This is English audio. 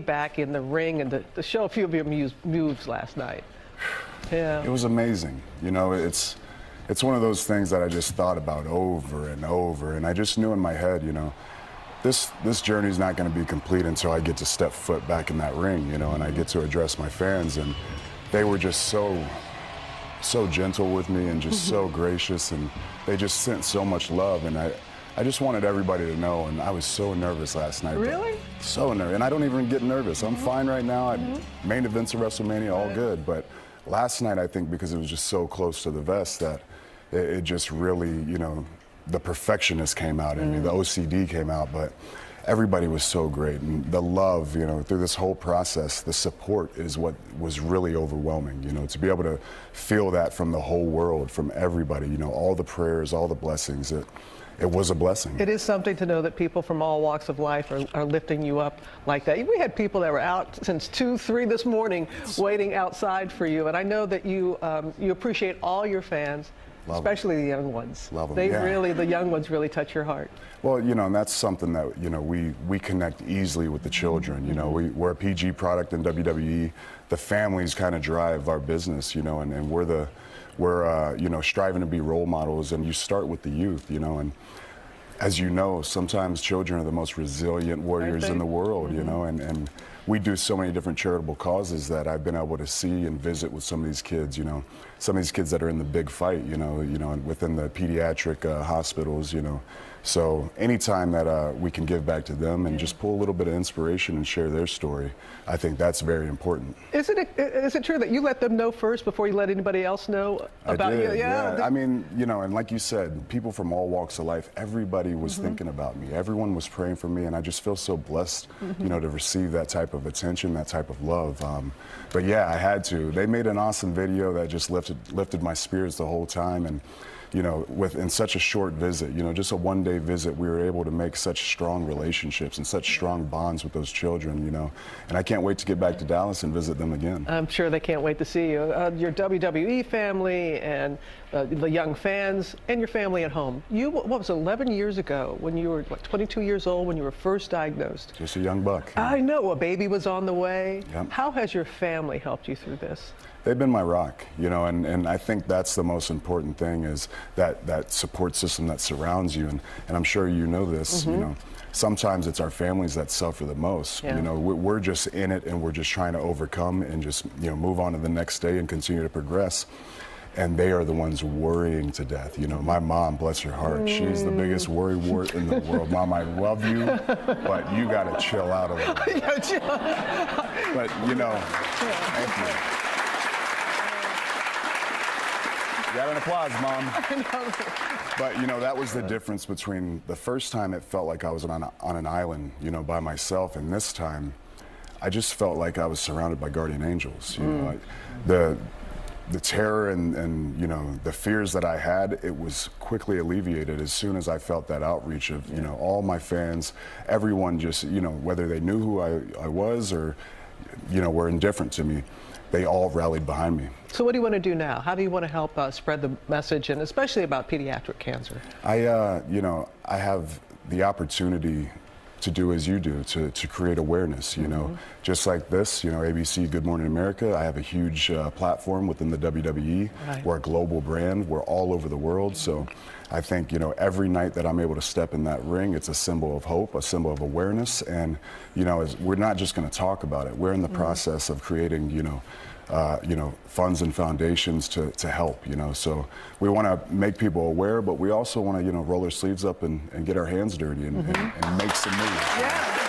back in the ring and to show a few of your moves last night. Yeah. It was amazing. You know, it's one of those things that I just thought about over and over, and I just knew in my head, you know, this journey is not going to be complete until I get to step foot back in that ring, you know, and I get to address my fans, and they were just so gentle with me and just so gracious, and they just sent so much love, and I just wanted everybody to know, and I was so nervous last night. Really? So nervous, and I don't even get nervous. I'm fine right now. Main events of WrestleMania, all good, but last night I think because it was just so close to the vest that it just really, you know, the perfectionist came out in me, the OCD came out, but everybody was so great, and the love, you know, through this whole process, the support is what was really overwhelming, you know, to be able to feel that from the whole world, from everybody, you know, all the prayers, all the blessings. It was a blessing. It is something to know that people from all walks of life are lifting you up like that. We had people that were out since 2, 3 this morning waiting outside for you, and I know that you appreciate all your fans, especially the young ones. Love them. The young ones really touch your heart. Well, you know, and that's something that, you know, we connect easily with the children. You know, we're a PG product in WWE. The families kind of drive our business, you know, and we're you know, striving to be role models, and you start with the youth, you know, and as you know, sometimes children are the most resilient warriors in the world, you know, and we do so many different charitable causes that I've been able to see and visit with some of these kids, you know, some of these kids that are in the big fight, you know, within the pediatric hospitals, you know. So anytime that we can give back to them and just pull a little bit of inspiration and share their story, I think that's very important. Is it true that you let them know first before you let anybody else know about you? Yeah. I mean, you know, and like you said, people from all walks of life, everybody was thinking about me. Everyone was praying for me, and I just feel so blessed, you know, to receive that type of attention, that type of love. But yeah, I had to. They made an awesome video that just lifted my spirits the whole time, and you know, in such a short visit, you know, just a one-day visit, we were able to make such strong relationships and such strong bonds with those children, you know, and I can't wait to get back to Dallas and visit them again. I'm sure they can't wait to see you. Your WWE family and the young fans and your family at home. What was it, 11 years ago when you were, what, 22 years old when you were first diagnosed? Just a young buck. I know, a baby was on the way. Yep. How has your family helped you through this? They've been my rock, you know, and I think that's the most important thing, is that support system that surrounds you, and I'm sure you know this, you know, sometimes it's our families that suffer the most. You know, we're just in it, and we're just trying to overcome and just, you know, move on to the next day and continue to progress. And they are the ones worrying to death. You know, my mom, bless her heart, she's the biggest worry wart in the world. Mom, I love you, but you got to chill out a little bit. But, you know, thank you. Got an applause, Mom. But, you know, that was the difference between the first time it felt like I was on an island, you know, by myself, and this time I just felt like I was surrounded by guardian angels. You know, the terror and you know, the fears that I had, it was quickly alleviated as soon as I felt that outreach of, you know, all my fans, everyone just, you know, whether they knew who I was or, you know, were indifferent to me, they all rallied behind me. So what do you want to do now? How do you want to help spread the message, and especially about pediatric cancer? You know, I have the opportunity to do as you do, to create awareness, you know. Just like this, you know, ABC Good Morning America, I have a huge platform within the WWE. We're a global brand. We're all over the world. So I think, you know, every night that I'm able to step in that ring, it's a symbol of hope, a symbol of awareness. And, you know, we're not just going to talk about it. We're in the process of creating, you know, funds and foundations to help, you know. So we want to make people aware, but we also want to, you know, roll our sleeves up and get our hands dirty and make some moves. Yeah.